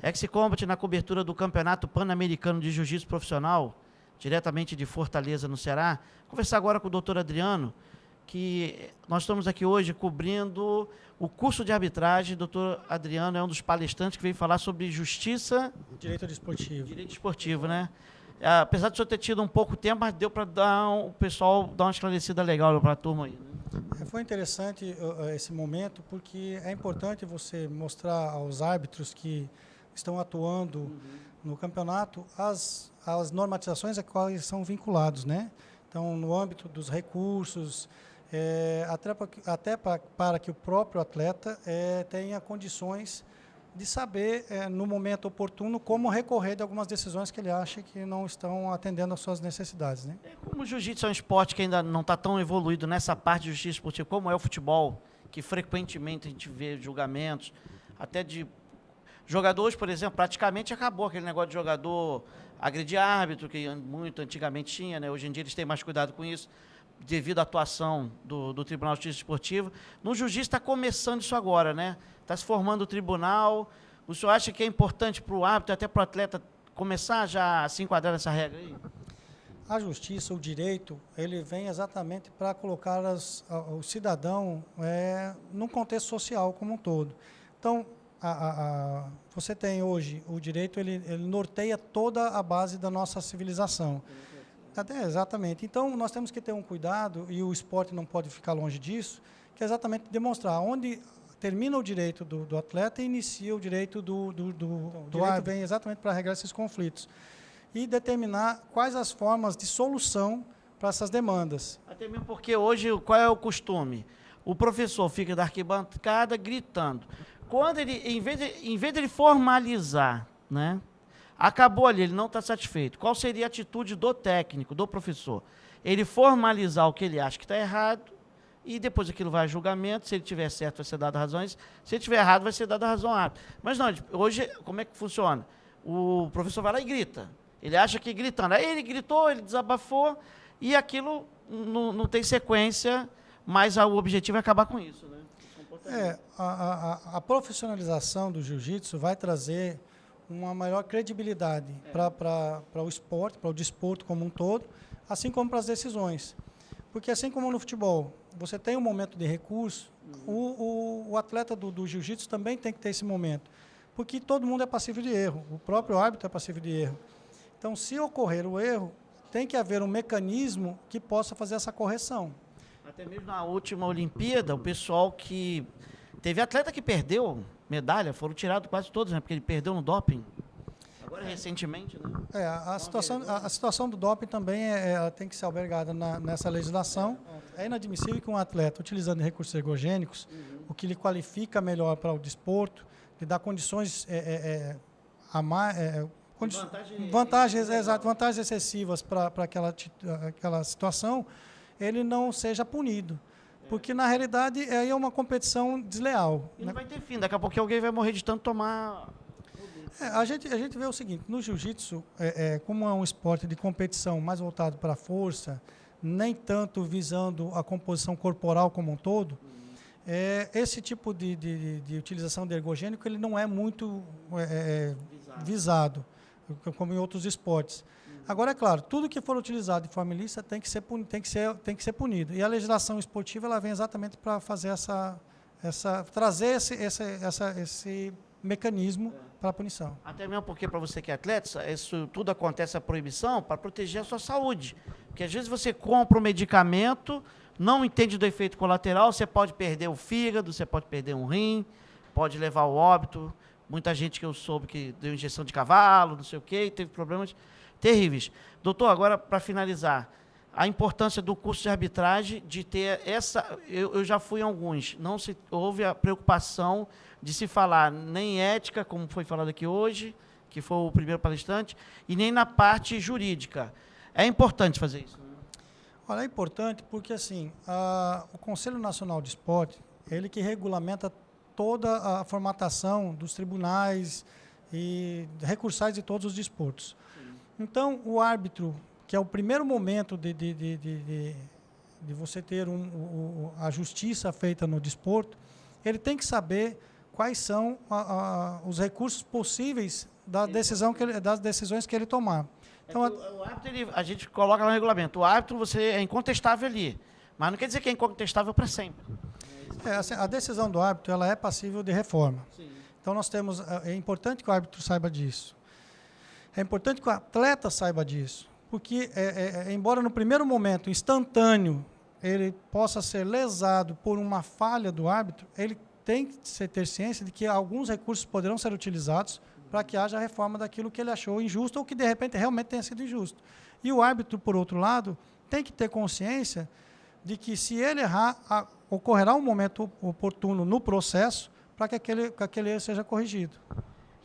Ex-Combat na cobertura do Campeonato Pan-Americano de Jiu-Jitsu Profissional, diretamente de Fortaleza, no Ceará. Conversar agora com o doutor Adriano, que nós estamos aqui hoje cobrindo o curso de arbitragem. O doutor Adriano é um dos palestrantes que veio falar sobre justiça... Direito desportivo. Direito esportivo, né? Apesar de o senhor ter tido um pouco tempo, mas deu para o pessoal dar uma esclarecida legal para a turma aí. Né? Foi interessante esse momento, porque é importante você mostrar aos árbitros que estão atuando no campeonato as normatizações a quais são vinculados, né? Então, no âmbito dos recursos, até para que o próprio atleta tenha condições de saber, no momento oportuno, como recorrer de algumas decisões que ele acha que não estão atendendo às suas necessidades. Né? Como o jiu-jitsu é um esporte que ainda não está tão evoluído nessa parte de justiça esportiva, como é o futebol, que frequentemente a gente vê julgamentos, até de jogadores, por exemplo, praticamente acabou aquele negócio de jogador agredir árbitro, que muito antigamente tinha, né? Hoje em dia eles têm mais cuidado com isso, devido à atuação do Tribunal de Justiça Esportiva. No jiu-jitsu está começando isso agora, né? Está se formando o tribunal. O senhor acha que é importante para o árbitro, até para o atleta, começar já a se enquadrar nessa regra aí? A justiça, o direito, ele vem exatamente para colocar o cidadão num contexto social como um todo. Então, você tem hoje o direito, ele norteia toda a base da nossa civilização. Exatamente. Então, nós temos que ter um cuidado, e o esporte não pode ficar longe disso, que é exatamente demonstrar onde termina o direito do atleta e inicia o direito do árbitro. Vem exatamente para regrar esses conflitos. E determinar quais as formas de solução para essas demandas. Até mesmo porque hoje, qual é o costume? O professor fica da arquibancada gritando. Quando ele, em vez de ele formalizar, né? Acabou ali, ele não está satisfeito. Qual seria a atitude do técnico, do professor? Ele formalizar o que ele acha que está errado e depois aquilo vai a julgamento. Se ele tiver certo, vai ser dado razões. Se ele tiver errado, vai ser dada a razão árbitro. Mas não, hoje, como é que funciona? O professor vai lá e grita. Ele acha que gritando. Aí ele gritou, ele desabafou e aquilo não tem sequência, mas o objetivo é acabar com isso, né? A profissionalização do jiu-jitsu vai trazer uma maior credibilidade para o esporte, para o desporto como um todo, assim como para as decisões. Porque assim como no futebol, você tem um momento de recurso, o atleta do jiu-jitsu também tem que ter esse momento. Porque todo mundo é passível de erro, o próprio árbitro é passível de erro. Então, se ocorrer o erro, tem que haver um mecanismo que possa fazer essa correção. Até mesmo na última Olimpíada, o pessoal que... Teve atleta que perdeu medalha, foram tirados quase todos, né? Porque ele perdeu no doping. Agora, recentemente, né? A situação do doping também ela tem que ser albergada nessa legislação. É inadmissível que um atleta, utilizando recursos ergogênicos, o que lhe qualifica melhor para o desporto, lhe dá condições vantagens excessivas para aquela situação, ele não seja punido. Porque, na realidade, aí é uma competição desleal. E não vai ter fim, daqui a pouco alguém vai morrer de tanto tomar... A gente vê o seguinte, no jiu-jitsu, como é um esporte de competição mais voltado para a força, nem tanto visando a composição corporal como um todo, esse tipo de utilização de ergogênico ele não é muito visado, como em outros esportes. Agora, é claro, tudo que for utilizado de forma ilícita tem que ser punido. E a legislação esportiva ela vem exatamente para fazer trazer esse mecanismo para a punição. Até mesmo porque, para você que é atleta, isso tudo acontece, a proibição, para proteger a sua saúde. Porque, às vezes, você compra um medicamento, não entende do efeito colateral, você pode perder o fígado, você pode perder um rim, pode levar ao óbito. Muita gente que eu soube que deu injeção de cavalo, não sei o quê, e teve problemas terríveis. Doutor, agora, para finalizar, a importância do curso de arbitragem, de ter essa... Eu já fui em alguns, houve a preocupação de se falar nem ética, como foi falado aqui hoje, que foi o primeiro palestrante, e nem na parte jurídica. É importante fazer isso? Olha, é importante porque, assim, o Conselho Nacional de Esporte, ele que regulamenta toda a formatação dos tribunais e recursais de todos os desportos. Então, o árbitro, que é o primeiro momento de você ter a justiça feita no desporto, ele tem que saber quais são os recursos possíveis das decisões que ele tomar. Então, o árbitro, a gente coloca no regulamento, o árbitro é incontestável ali, mas não quer dizer que é incontestável para sempre. Assim, a decisão do árbitro ela é passível de reforma. Sim. Então, é importante que o árbitro saiba disso. É importante que o atleta saiba disso, porque, embora no primeiro momento, instantâneo, ele possa ser lesado por uma falha do árbitro, ele tem que ter ciência de que alguns recursos poderão ser utilizados para que haja a reforma daquilo que ele achou injusto ou que, de repente, realmente tenha sido injusto. E o árbitro, por outro lado, tem que ter consciência de que, se ele errar, ocorrerá um momento oportuno no processo para que aquele erro seja corrigido.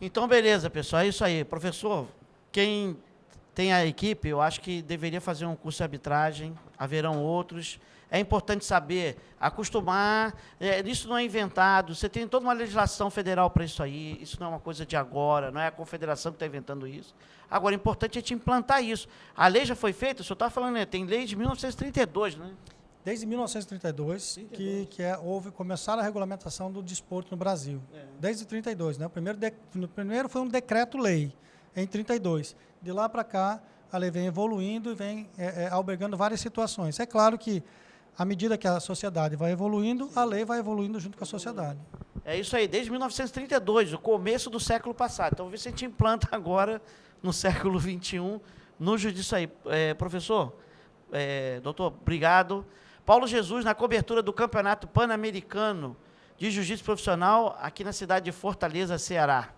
Então, beleza, pessoal, é isso aí. Professor, quem tem a equipe, eu acho que deveria fazer um curso de arbitragem, haverão outros. É importante saber, acostumar, isso não é inventado, você tem toda uma legislação federal para isso aí, isso não é uma coisa de agora, não é a confederação que está inventando isso. Agora, é importante a gente implantar isso. A lei já foi feita, o senhor está falando, né, tem lei de 1932, né? Desde 1932, começaram a regulamentação do desporto no Brasil. Desde 32, né? O primeiro foi um decreto-lei, em 32. De lá para cá, a lei vem evoluindo e vem albergando várias situações. É claro que, à medida que a sociedade vai evoluindo, a lei vai evoluindo junto com a sociedade. É isso aí, desde 1932, o começo do século passado. Então, vamos ver se a gente implanta agora, no século XXI, no juízo aí. Professor, doutor, obrigado. Paulo Jesus, na cobertura do Campeonato Pan-Americano de Jiu-Jitsu Profissional, aqui na cidade de Fortaleza, Ceará.